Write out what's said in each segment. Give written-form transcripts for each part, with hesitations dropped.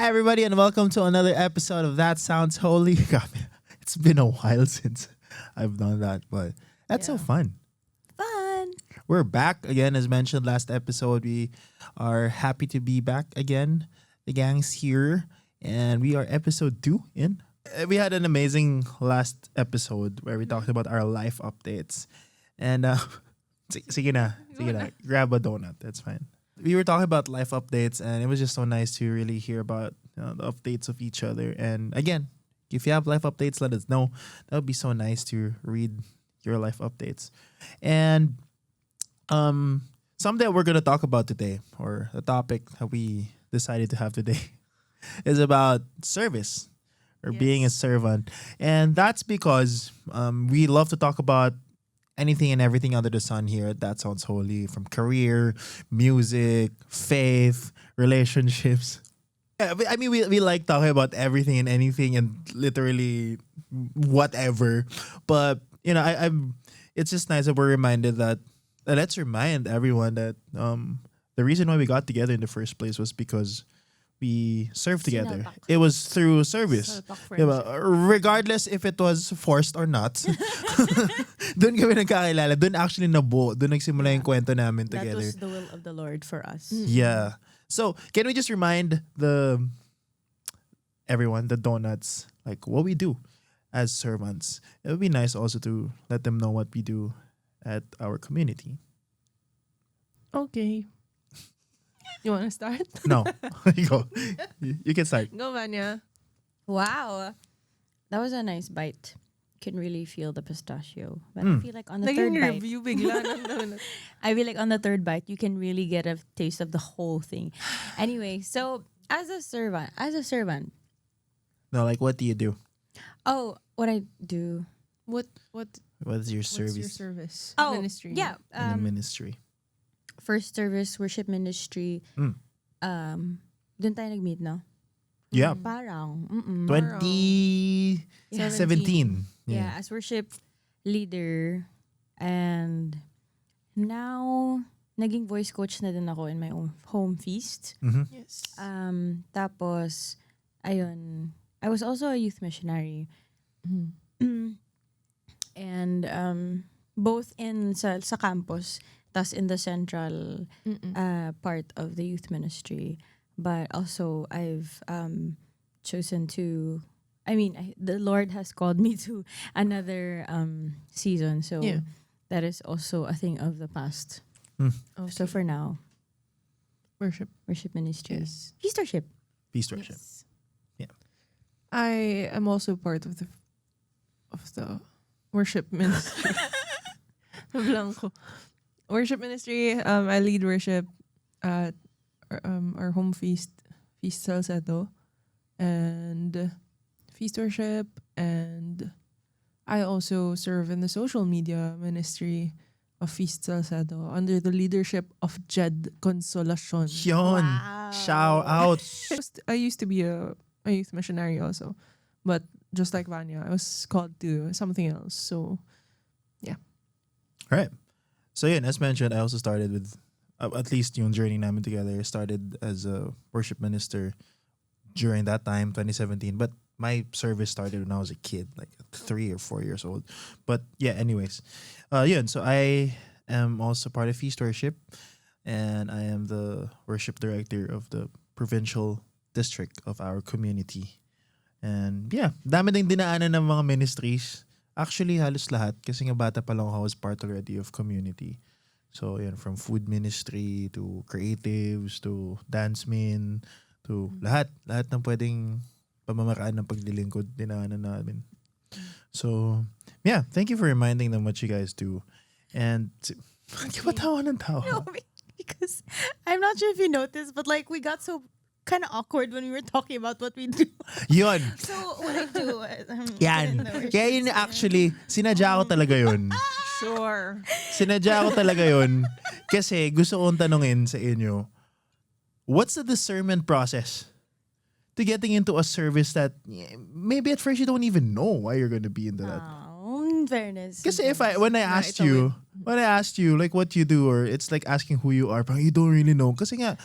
Hi, everybody, and welcome to another episode of That Sounds Holy. It's been a while since I've done that, but that's so fun. Fun. We're back again, as mentioned last episode. We are happy to be back again. The gang's here, and we are episode 2 in. We had an amazing last episode where we talked about our life updates. And, sige na, grab a donut. That's fine. We were talking about life updates, and it was just so nice to really hear about the updates of each other. And again, if you have life updates, let us know. That would be so nice to read your life updates. And something that we're going to talk about today, or the topic that we decided to have today, is about service or being a servant. And that's because we love to talk about anything and everything under the sun here. That Sounds Holy, from career, music, faith, relationships. Yeah, I mean, we like talking about everything and anything and literally whatever. But, I'm. It's just nice that we're reminded that, let's remind everyone that the reason why we got together in the first place was because we served together. It was through service. Diba? Regardless if it was forced or not. Doon kami nagkakilala. Doon actually nabuo. Doon nagsimula yung kwento namin together. That was the will of the Lord for us. Yeah. So, can we just remind everyone, the donuts, like what we do as servants? It would be nice also to let them know what we do at our community. Okay. You want to start? No. You go. You can start. Go, Vanya. Wow. That was a nice bite. You can really feel the pistachio. But I feel like on the third bite, review bigla ng donut. I feel like on the third bite, you can really get a taste of the whole thing. Anyway, so as a servant. No, like what do you do? Oh, what I do. What What's your What's service your service? Oh, Ministry. yeah. in the ministry? First service, worship ministry. Doon tayo nag-meet, no? Yeah. Parang. 2017. Yeah, as worship leader. And now, naging voice coach na din ako in my own home feast. Yes. Tapos, ayun, I was also a youth missionary. And both in sa campus, tas in the central part of the youth ministry. But also, I've chosen to, the Lord has called me to another season. So that is also a thing of the past. Okay. So for now, Worship. ministry. Yes. Feastership. Feast worship. Yes. Yeah. I am also part of the worship ministry. Blanco. Worship ministry. I lead worship at our home feast Salcedo, and feast worship, and I also serve in the social media ministry of Feast Salcedo under the leadership of Jed Consolacion. Yon. Wow. Shout out. I used to be a youth missionary also, but just like Vanya, I was called to something else. So, yeah. All right. So yeah, as mentioned, I also started with, at least yung journey namin together, started as a worship minister during that time, 2017. But my service started when I was a kid, like 3 or 4 years old. But yeah, anyways. Yun, so I am also part of Feast Worship, and I am the worship director of the provincial district of our community. And yeah, dami ding dinaanan ng mga ministries. Actually, halos lahat. Kasi nga bata pa lang ako, was part already of community. So, yan, from food ministry to creatives to dancemen to lahat. Lahat ng pwedeng pamamaraan ng paglilingkod dinaanan namin. So, yeah, thank you for reminding them what you guys do. And, di ba tawa ng tawa? No, because I'm not sure if you noticed, but like we got so kind of awkward when we were talking about what we do. Yun. So what I do, Yan. Kaya yun actually, sinadya ko talaga yun. Sure. Sinadya ko talaga yun. Kasi gusto kong tanungin sa inyo, what's the discernment process to getting into a service that maybe at first you don't even know why you're going to be into that? In fairness. Kasi when I asked you, like what you do, or it's like asking who you are, but you don't really know. Kasi nga,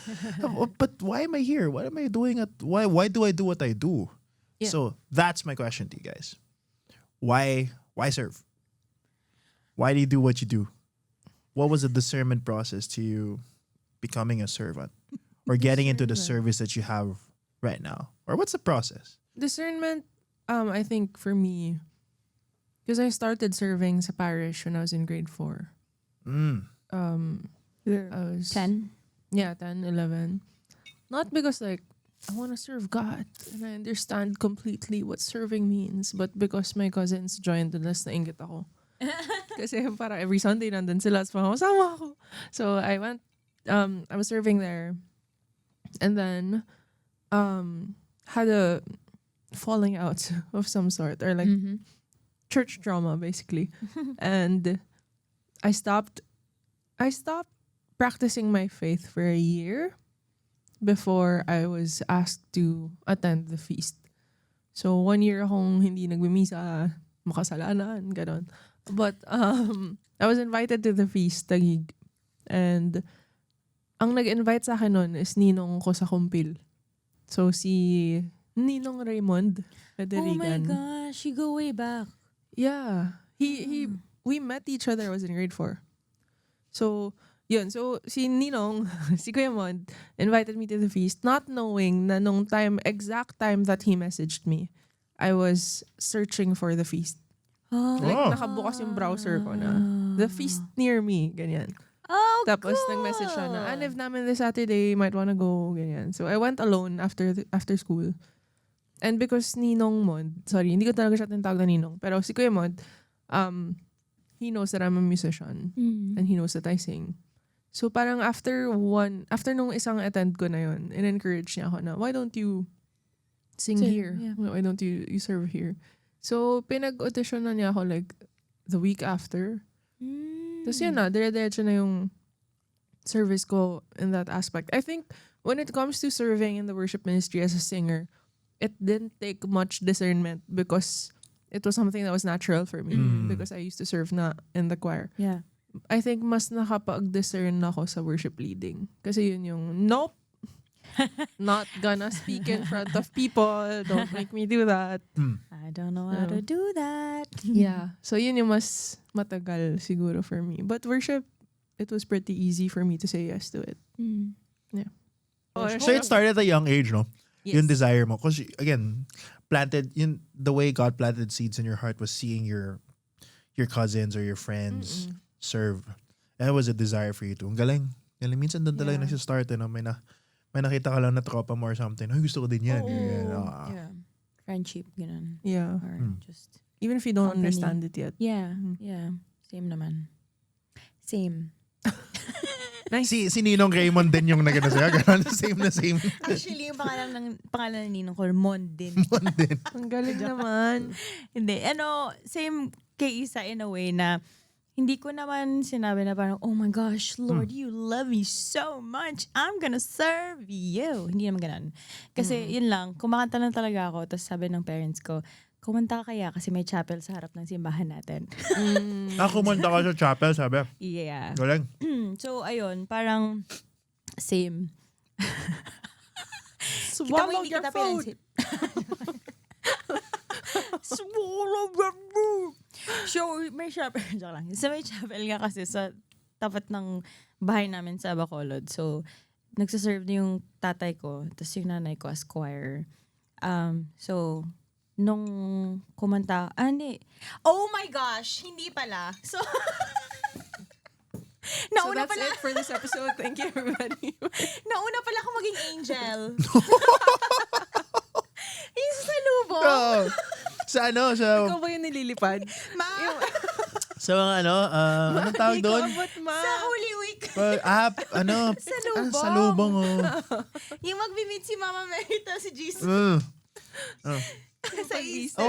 but why am I here? What am I doing why do I do what I do? Yeah. So that's my question to you guys. Why serve? Why do you do what you do? What was the discernment process to you becoming a servant or getting into the service that you have right now? Or what's the process? Discernment, I think for me, because I started serving sa parish when I was in grade 4. I was 10? Yeah, 10, 11. Not because like I want to serve God and I understand completely what serving means, but because my cousins joined and nas nainggit ako. Kasi para every Sunday nandun sila at sama ako. So I went, I was serving there and then had a falling out of some sort or like church drama basically. And I stopped practicing my faith for a year before I was asked to attend the feast. So 1 year akong hindi nagmimisa, makasalanan, ganon. But I was invited to the feast, Taguig. And ang nag-invite sa akin nun is ninong ko sa kumpil. So si Ninong Raymond Federican. Oh my gosh, you go way back. Yeah. We met each other, I was in grade 4. So, yun. So, si Ninong, si Kuya Mod, invited me to the feast, not knowing na nung exact time that he messaged me, I was searching for the feast. Like, nakabukas yung browser ko na, the feast near me, ganyan. Oh, Tapos, cool. nag-message siya na, live namin this Saturday, might wanna go, ganyan. So, I went alone after school. And because Ninong Mod, sorry, hindi ko talaga siya tinatawag na Ninong, pero si Kuya Mod, he knows that I'm a musician and he knows that I sing. So parang after nung isang attend ko na yun, in-encourage niya ako na, why don't you sing here? Yeah. Why don't you serve here? So pinag-audition na niya ako like the week after. Tapos yun na, dire-diretso na yung service ko in that aspect. I think when it comes to serving in the worship ministry as a singer, it didn't take much discernment because it was something that was natural for me because I used to serve na in the choir. Yeah. I think mas nakapag-discern ako sa worship leading. Kasi yun yung, nope, not gonna speak in front of people. Don't make me do that. I don't know how to do that. Yeah. So yun yung mas matagal siguro for me. But worship, it was pretty easy for me to say yes to it. Yeah. So it started at a young age, no? Yes. Yung desire mo. Because again, the way God planted seeds in your heart was seeing your cousins or your friends serve. And it was a desire for you to. Ang galing. Minsan doon talaga nagsistart. May nakita ka lang na tropa mo or something. Ay, gusto ko din yan. Yeah. Friendship, ganun. Yeah. Or just Even if you don't company. understand it yet. Yeah. Yeah. Same naman. Same. Nice. Si Ninong Raymond din yung nagana sa'yo. Ganun, same na same. Actually, yung pangalan ng ninong ko, Mondin. Ang galing naman. Hindi. Same kay Isa in a way na hindi ko naman sinabi na parang, oh my gosh, Lord, you love me so much. I'm gonna serve you. Hindi naman ganun. Kasi yun lang, kumakanta lang talaga ako. Tapos sabi ng parents ko, kumanta ka kaya kasi may chapel sa harap ng simbahan natin. Kumanta ka sa chapel, sabi. Yeah. Galing. So, ayun, parang same. Swallow your food. Swallow your food. So, may chapel. So, may chapel nga kasi sa tapat ng bahay namin sa Bacolod. So, nagsaserve na yung tatay ko, tapos yung nanay ko as choir. So, nung kumanta, oh my gosh, hindi pala. So, nauna that's pala, it for this episode. Thank you, everybody. nauna pala ako maging angel. Yung sa lubong. Ikaw ba yung nililipad? Sa mga anong tawag doon? Sa Holy Week. Sa lubong. Yung mag-meet si Mama Merita, si Jesus. Sa Easter.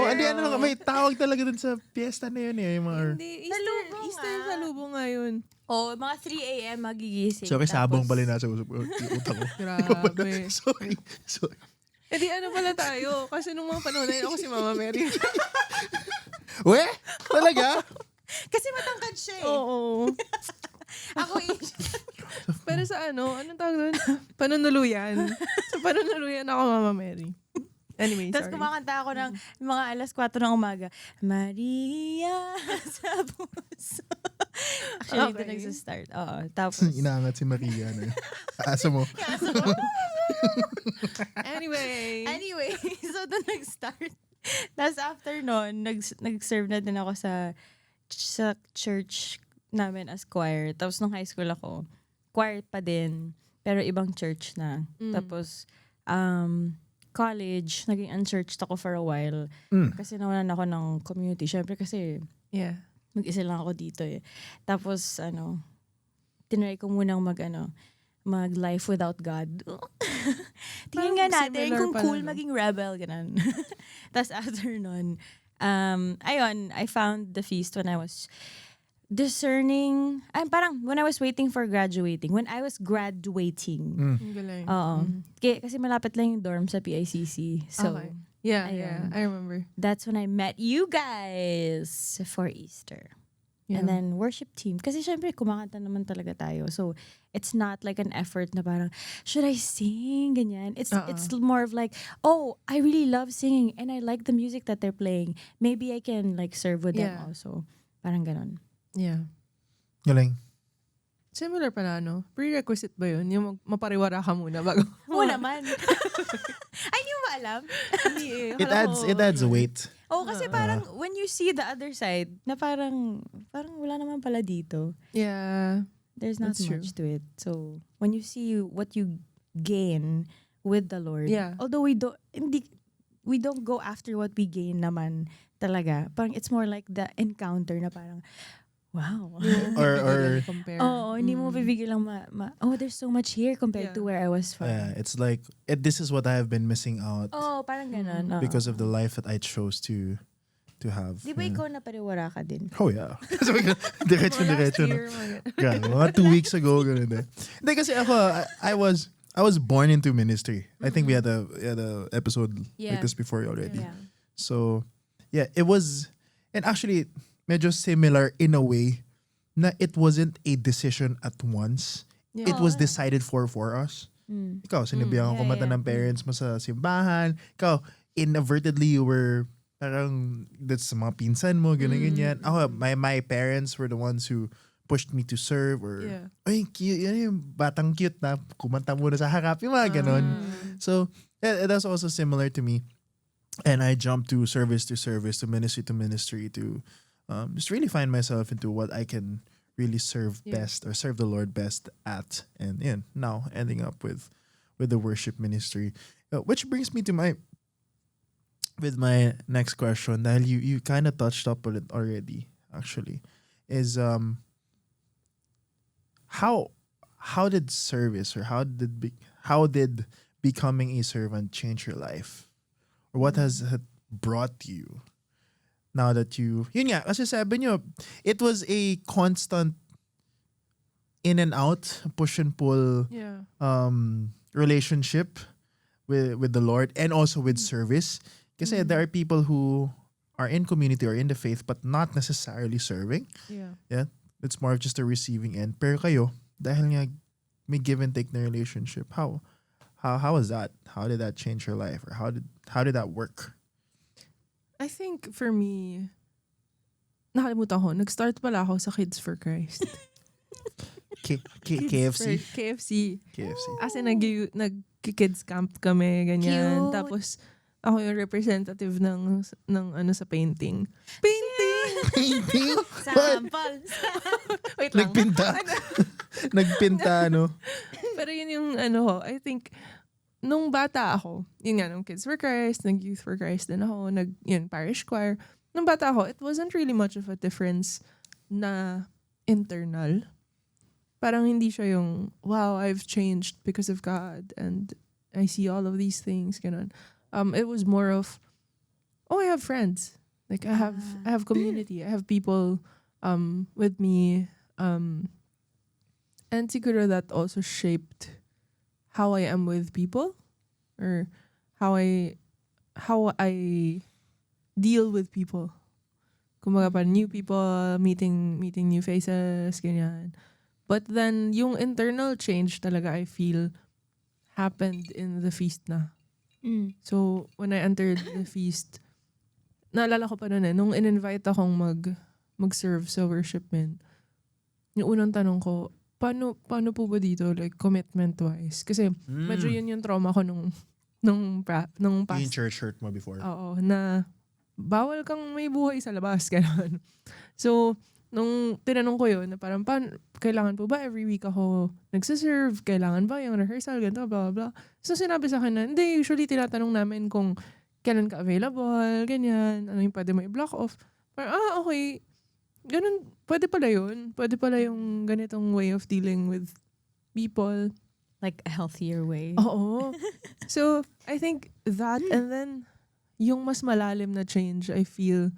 May tawag talaga dun sa fiesta na yun eh. Yung mga... Hindi, Salubong Easter nga. sa lubong nga yun. Mga 3 a.m. magigising. So, sabong pala nasa utak ko. Grabe. Sorry. Di ano pala tayo? Kasi nung mga panahon na yun, ako si Mama Mary. We? Talaga? Kasi matangkad siya eh. Oo. Ako Pero sa anong tawag doon? Panunuluyan. Sa panunuluyan ako, Mama Mary. Anyway, Tapos sorry. kumakanta ako ng mga alas 4 ng umaga. Maria sa puso. Actually, ito Okay. nagsa-start. Oo. Tapos, Inaangat si Maria. No? Asa mo. Anyway. so doon nag-start. Tapos after nun, nag-serve na din ako sa church namin as choir. Tapos nung high school ako, choir pa din, pero ibang church na. Tapos, college, naging unchurched ako for a while. Kasi nawalan ako ng community. Syempre kasi, Yeah. mag-isa lang ako dito eh. Tapos, tinry ko munang mag-life without God. Tingnan nga natin similar kung pala, cool no? maging rebel, ganun. Tapos after nun, ayun, I found the feast when I was discerning, parang when I was waiting for graduating. When I was graduating. Ang galing. Oo. Kasi malapit lang yung dorm sa PICC. So, Okay. Yeah, ayun. I remember. That's when I met you guys for Easter. Yeah. And then worship team. Kasi syempre kumakanta naman talaga tayo. So it's not like an effort na parang, should I sing? Ganyan. It's more of like, oh, I really love singing and I like the music that they're playing. Maybe I can like serve with them also. Parang ganon. Yeah. Galing. Similar pala, no? Prerequisite ba yun? Yung mapariwara ka muna bago? Oo naman. Ay, hindi mo ba alam? Hindi eh. It adds weight. Oh, kasi parang when you see the other side, na parang wala naman pala dito. Yeah. There's not That's much to it. So, when you see what you gain with the Lord, Yeah. although we don't go after what we gain naman talaga. Parang it's more like the encounter na parang, wow. Or compare. Oo, hindi mo bibigil lang oh, there's so much here compared to where I was from. it's like, this is what I have been missing out Oh, parang ganun. Oo. because of the life that I chose to have. Di ba ikaw napariwara ka din? Oh yeah. Diretso na. Grabe, mga 2 weeks ago, ganun din. Hindi kasi ako, I was born into ministry. I think we had a episode like this before already. Yeah. So, yeah, it was, and actually, medyo similar in a way na it wasn't a decision at once. Yeah. It was decided for us. Ikaw, sinabihan ko kumanta ng parents mo sa simbahan. Ikaw, inadvertently, you were parang, that's sa mga pinsan mo, ganyan. Ako, my parents were the ones who pushed me to serve or, ay, cute, yan yung batang cute na kumanta muna sa harap, yung mga ganon. So, that's also similar to me. And I jumped to service, to ministry, to just really find myself into what I can really serve best or serve the Lord best at. And now ending up with the worship ministry. Which brings me to my next question. Dahil you kind of touched up on it already, actually. Is how did service or how did becoming a servant change your life? Or what has it brought you? Now that yun nga, kasi sabi nyo, it was a constant in and out, push and pull relationship with the Lord and also with service. Kasi there are people who are in community or in the faith but not necessarily serving. Yeah. It's more of just a receiving end. Pero kayo, dahil nga may give and take na relationship, how was that? How did that change your life? Or how did that work? I think for me, nakalimutan ko, nag-start pala ako sa Kids for Christ. KFC? KFC. KFC. As in, nag-kids camp kami, ganyan. Cute. Tapos, ako yung representative ng sa painting. Painting? Sample. Wait lang. Nagpinta, no? Pero yun yung I think, nung bata ako, yun nga, nung Kids for Christ, nag-Youth for Christ din ako, parish choir. Nung bata ako, it wasn't really much of a difference na internal. Parang hindi siya yung, wow, I've changed because of God and I see all of these things, ganun. It was more of, oh, I have friends. Like, I have community. I have people with me. And siguro that also shaped how I am with people or how I deal with people. Kumbaga pa new people, meeting new faces, ganyan. But then, yung internal change talaga I feel happened in the feast na. So, when I entered the feast, naalala ko pa nun nung in-invite akong mag-serve sa worship men, yung unang tanong ko, paano po ba dito, like, commitment-wise? Kasi, medyo yun yung trauma ko nung past. Yung church hurt mo before. Oo, na bawal kang may buhay sa labas, gano'n. So, nung tinanong ko yun, na parang, kailangan po ba every week ako nagsiserve? Kailangan ba yung rehearsal, ganito, blah, blah. So, sinabi sa akin na, hindi, usually tinatanong namin kung kailan ka available, ganyan, ano yung pwede mo i-block off. Parang, okay, ganun, pwede pala yun. Pwede pala yung ganitong way of dealing with people. Like a healthier way. Oo. So, I think that, and then, yung mas malalim na change, I feel,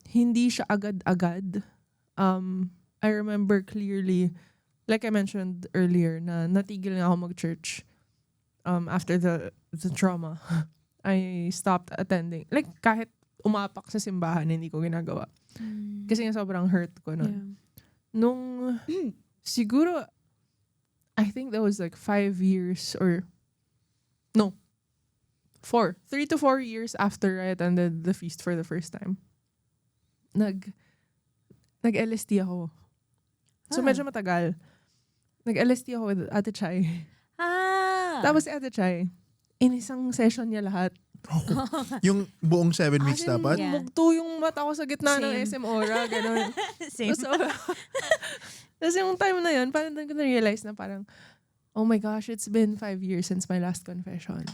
hindi siya agad-agad. I remember clearly, like I mentioned earlier, na natigil na ako mag-church after the trauma. I stopped attending. Like, kahit umapak sa simbahan, hindi ko ginagawa. Kasi nga sobrang hurt ko nun. Yeah. Nung, siguro, I think that was like 5 years or, no, 3 to 4 years after I attended the feast for the first time. Nag-LSD ako. So, medyo matagal. Nag-LSD ako with Ate Chai. Tapos si Ate Chai, in isang session niya lahat. Yung buong 7 weeks dapat? Yeah. Mugto yung mata ko sa gitna ng Same. SM Aura, gano'n. Same. So, tapos yung time na yun, parang doon ko na-realize na parang, oh my gosh, it's been 5 years since my last confession.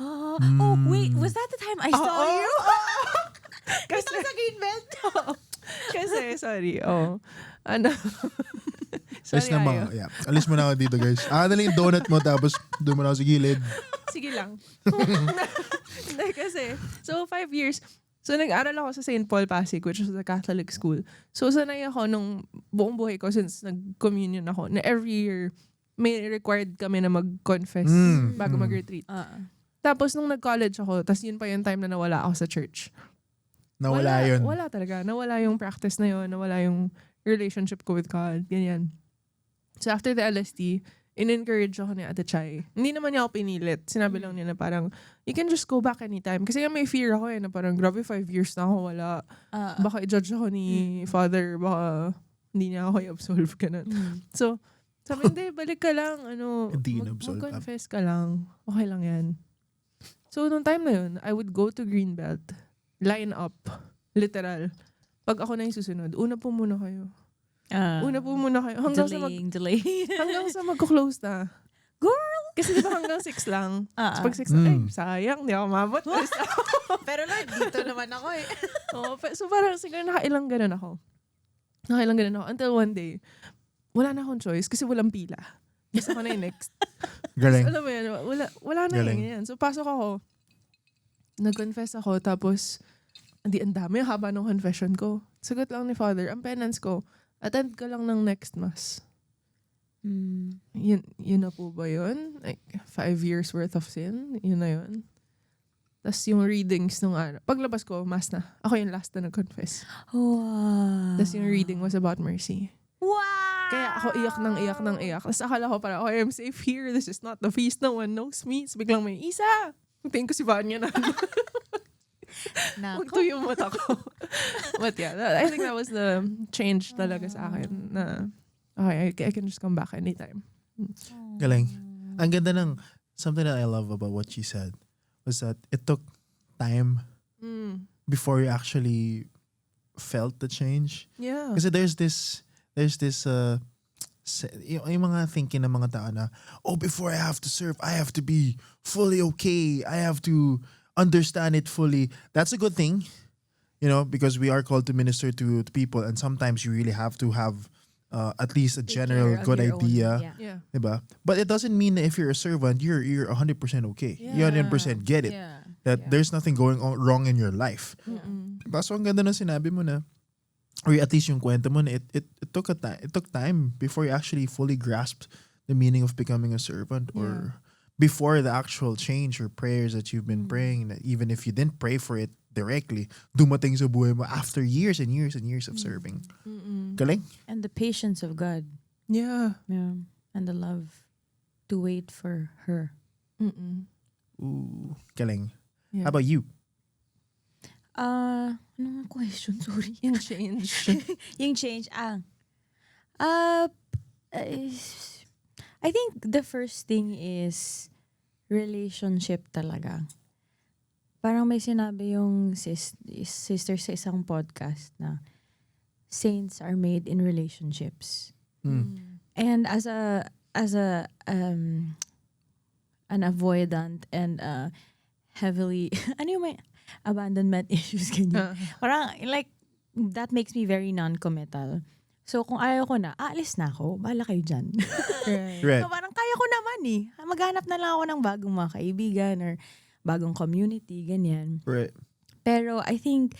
Oh, wait, was that the time I saw you? Kasi sa Greenbelt. Kasi, sorry, ano, Alis sorry, na Ayo. yeah. Alis mo na ako dito, guys. Dali yung donut mo, tapos doon mo na ako sa gilid. Sige lang. Hindi, kasi, so 5 years. So, nag-aral ako sa St. Paul Pasig, which is a Catholic school. So, sanay ako nung buong buhay ko since nag-communion ako, na every year, may required kami na mag-confess bago mag-retreat. Tapos, nung nag-college ako, tas yun pa yung time na nawala ako sa church. Nawala yun. Wala talaga. Nawala yung practice na yun. Nawala yung relationship ko with God. Ganyan. So, after the LSD, in-encourage ako ni Ate Chai. Hindi naman niya ako pinilit. Sinabi lang niya na parang, you can just go back anytime. Kasi may fear ako na parang, grabe 5 years na ako, wala. Baka i-judge ako ni Father, baka hindi niya ako i-absolve ka na. So, sabi, hindi, balik ka lang. Mag-confess ka lang. Okay lang yan. So, nung time na yun, I would go to Greenbelt, line up, literal. Pag ako na yung susunod, una po muna kayo. Hanggang hanggang sa mag-close na. Girl! Kasi di ba hanggang 6 lang? So pag 6 na, sayang, di ako mabot. Pero Lord, dito naman ako eh. So parang siguro nakailang ganun ako. Until one day, wala na akong choice kasi walang pila. Gusto ko na yung next. Galing. So, alam mo yan, wala na yan. So pasok ako, nag-confess ako, tapos ang dami, haba ng confession ko. Sagot lang ni Father, ang penance ko, attend ka lang ng next mass. Yun na po ba yun? Like, 5 years worth of sin? Yun na yun. Tapos yung readings nung ano. Paglabas ko, mass na. Ako yung last na nag-confess. Wow. Tapos yung reading was about mercy. Wow! Kaya ako iyak ng iyak. Tapos akala ko parang, I am safe here. This is not the feast. No one knows me. Tapos biglang may isa. Tingin ko si Vanya na. Magto yung mata ko. But yeah, I think that was the change talaga sa akin na okay, I can just come back anytime. Galing. Ang ganda ng something that I love about what she said was that it took time before you actually felt the change. Yeah. Kasi there's this yung mga thinking ng mga tao na, before I have to serve, I have to be fully okay. I have to understand it fully. That's a good thing, because we are called to minister to people, and sometimes you really have to have at least a general good idea. Yeah. Diba? But it doesn't mean that if you're a servant, you're 100% okay. You 100% get it. Yeah. That there's nothing going on wrong in your life. Diba? So ang ganda ng sinabi mo na, or at least yung kwento mo na it took time before you actually fully grasped the meaning of becoming a servant, or before the actual change or prayers that you've been praying, that even if you didn't pray for it directly, dumating sa buhay mo after years and years and years of serving. Galing. And the patience of God. Yeah. Yeah. And the love to wait for her. Ooh, galing. Yeah. How about you? Ano nga question? Sorry. Yung change. Yung change. I think the first thing is relationship talaga. Parang may sinabi yung sister sa isang podcast na saints are made in relationships. And as an avoidant and heavily ano yung may abandonment issues ganyan. Parang like that makes me very non-committal. So kung ayaw ko na, aalis na ako. Bahala kayo dyan. Right. So parang kaya ko naman eh. Maghanap na lang ako ng bagong mga kaibigan or bagong community, ganyan. Right. Pero I think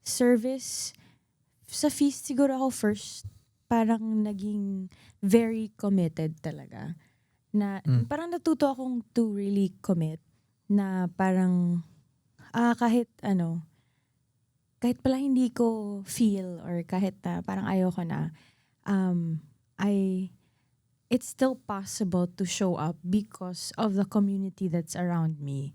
service, sa feast siguro ako first, parang naging very committed talaga. Na parang natuto akong to really commit na parang kahit pala hindi ko feel or kahit parang ayoko na, it's still possible to show up because of the community that's around me.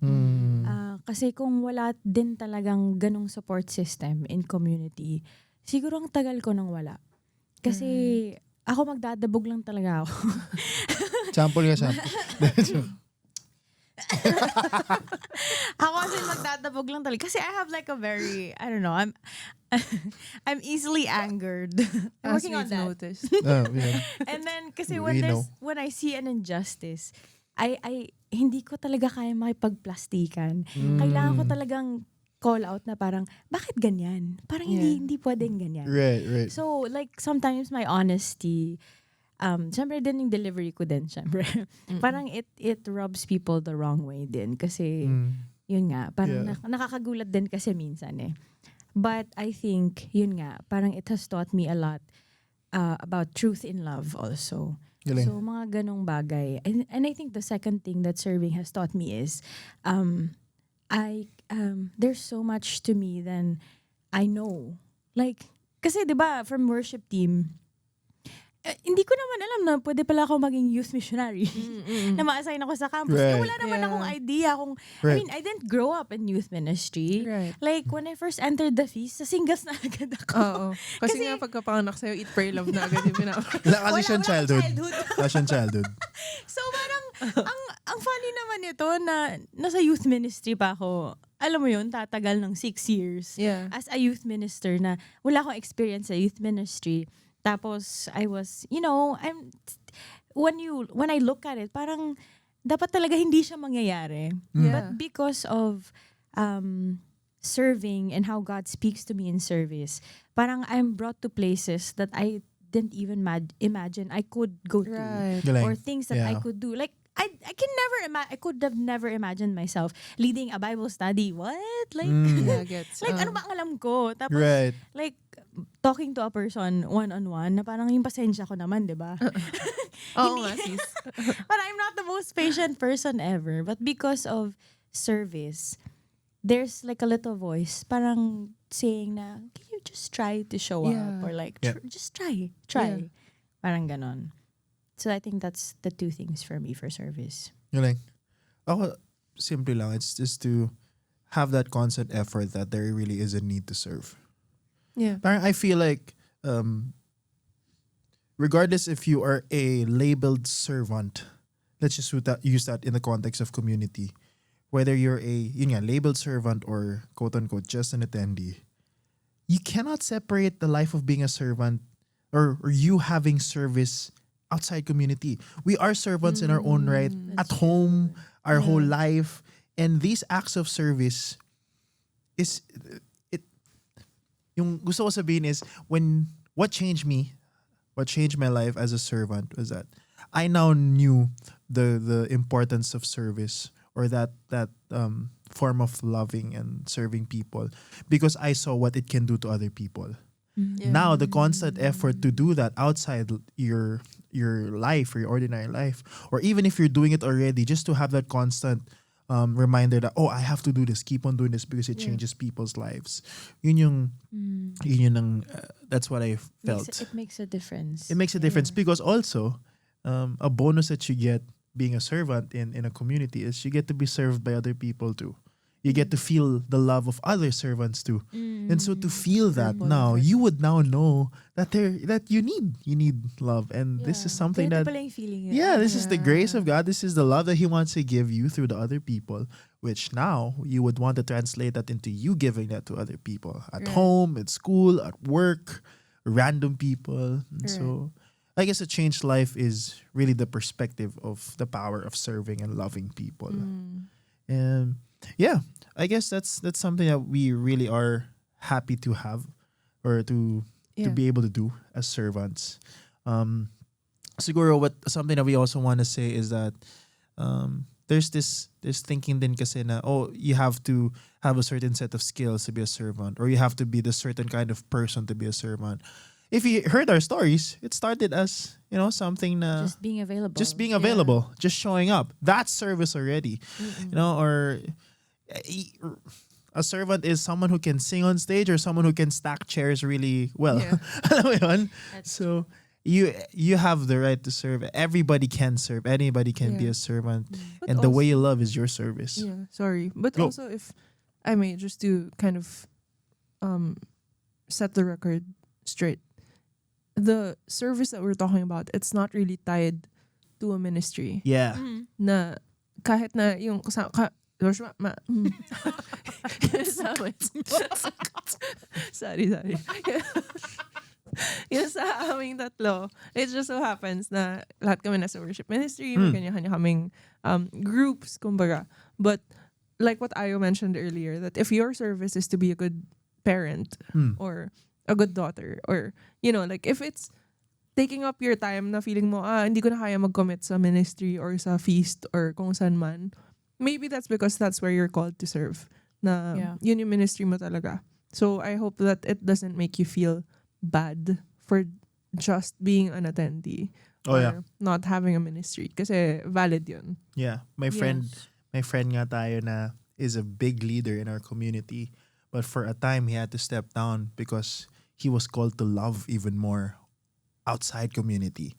Kasi kung wala din talagang ganong support system in community, siguro ang tagal ko nang wala. Kasi ako magdadabog lang talaga ako. Sample ka, sample. Ako kasi magdadabog lang talaga. Kasi I have like a very, I don't know, I'm easily angered. I'm As working on we've that. noticed. Yeah. And then, kasi We know. when I see an injustice, I hindi ko talaga kaya makipagplastikan. Kailangan ko talagang call out na parang, bakit ganyan? Parang hindi pwedeng ganyan. Right. So, like, sometimes my honesty, syempre din yung delivery ko din, syempre. Parang it rubs people the wrong way din. Kasi, yun nga, parang nakakagulat din kasi minsan eh. But I think, yun nga, parang it has taught me a lot about truth in love also. Galing. So, mga ganong bagay. And I think the second thing that serving has taught me is, there's so much to me than I know. Like, kasi 'di ba from worship team, hindi ko naman alam na pwede pala ako maging youth missionary. Na ma-assign ako sa campus. Right. Wala naman akong idea kung, I mean, I didn't grow up in youth ministry. Right. Like, when I first entered the feast, sa singgas na agad ako. Oo. Kasi nga pagkapanganak sa'yo, eat, pray, love na agad yung Wala kasi siyang childhood. Wala siyang childhood. So parang, ang funny naman ito na nasa youth ministry pa ako. Alam mo yun, tatagal ng 6 years. Yeah. As a youth minister na wala akong experience sa youth ministry. Tapos I was, when I look at it, parang dapat talaga hindi siya mangyayari. Yeah. But because of serving and how God speaks to me in service, parang I'm brought to places that I didn't even imagine I could go to. Right. Galing. Or things that I Yeah. could do. Like, I could have never imagined myself leading a Bible study. What? Like, Yeah, gets. like ano ba ang alam ko? Tapos, Right. like, talking to a person one-on-one, na parang yung pasensya ko naman, di ba? Oo nga, sis. But I'm not the most patient person ever. But because of service, there's like a little voice, parang saying na, can you just try to show Yeah. up? Or like, Yeah. just try. Yeah. Parang ganon. So I think that's the two things for me for service. Galing. Ako, simple lang. It's just to have that constant effort that there really is a need to serve. Yeah. Parang I feel like, regardless if you are a labeled servant, let's just use that in the context of community. Whether you're a labeled servant or quote-unquote just an attendee, you cannot separate the life of being a servant or you having service outside community. We are servants in our own right, at home, our whole life. And these acts of service is, yung gusto ko sabihin is, what changed my life as a servant was that I now knew the importance of service or that form of loving and serving people because I saw what it can do to other people. Yeah. Now the constant effort to do that outside your life or your ordinary life, or even if you're doing it already, just to have that constant reminder that, oh, I have to do this, keep on doing this because it changes people's lives. Yun yung, that's what I felt. It makes a difference. It makes a difference because also a bonus that you get being a servant in a community is you get to be served by other people too. You get to feel the love of other servants too. And so to feel that now, you would now know that you need love. And this is something that this is the grace of God. This is the love that He wants to give you through the other people, which now you would want to translate that into you giving that to other people at home, at school, at work, random people. And so I guess a changed life is really the perspective of the power of serving and loving people. And yeah, I guess that's something that we really are happy to have or to be able to do as servants. Siguro something that we also want to say is that there's this thinking din kasi na, oh, you have to have a certain set of skills to be a servant, or you have to be the certain kind of person to be a servant. If you heard our stories, it started as, something just being available. Just showing up. That's service already. Or a servant is someone who can sing on stage or someone who can stack chairs really well. Alam mo yun? So you have the right to serve. Everybody can serve. Anybody can be a servant. But and the way you love is your service. Yeah, sorry. But also, if I may, just to kind of set the record straight, the service that we're talking about, it's not really tied to a ministry. Yeah. Na kahit na yung sorry. Yung sa aming tatlo, it just so happens na lahat kami nasa worship ministry, may kanya-kanya kaming groups, kumbaga. But like what Ayo mentioned earlier, that if your service is to be a good parent or a good daughter, or, like if it's taking up your time na feeling mo, hindi ko na kaya mag-commit sa ministry or sa feast or kung saan man, maybe that's because that's where you're called to serve. Na yun yung ministry mo talaga. So I hope that it doesn't make you feel bad for just being an attendee or not having a ministry. Kasi valid yun. Yeah. My friend nga tayo na is a big leader in our community. But for a time, he had to step down because he was called to love even more outside community.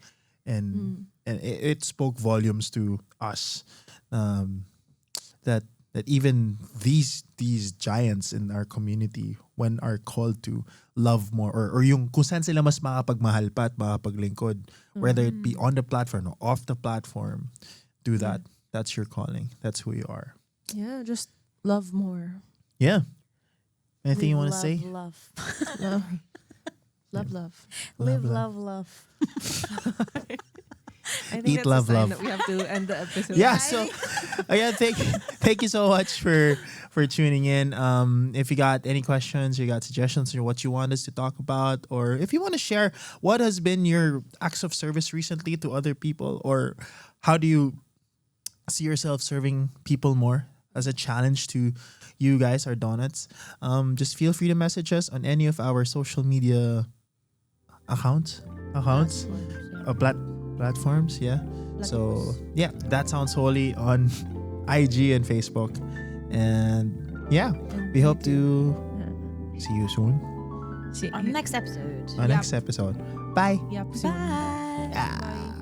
And it spoke volumes to us that even these giants in our community, when are called to love more, or yung kung saan sila mas makapagmahal pa at makapaglingkod, whether it be on the platform or off the platform, do that. That's your calling. That's who you are. Yeah, just love more. Yeah. Anything you want to say? Love. Love. Live, love. I think Eat, that's love, a sign love. that we have to end the episode. Yeah, so again, thank you so much for tuning in. If you got any questions, you got suggestions or what you want us to talk about, or if you want to share what has been your acts of service recently to other people, or how do you see yourself serving people more as a challenge to you guys, our donuts, just feel free to message us on any of our social media accounts, platforms, yeah. So yeah, That Sounds Holy on IG and Facebook, and yeah, we hope to see you soon On next episode. next episode. Bye. Yep, soon. Bye. Ah.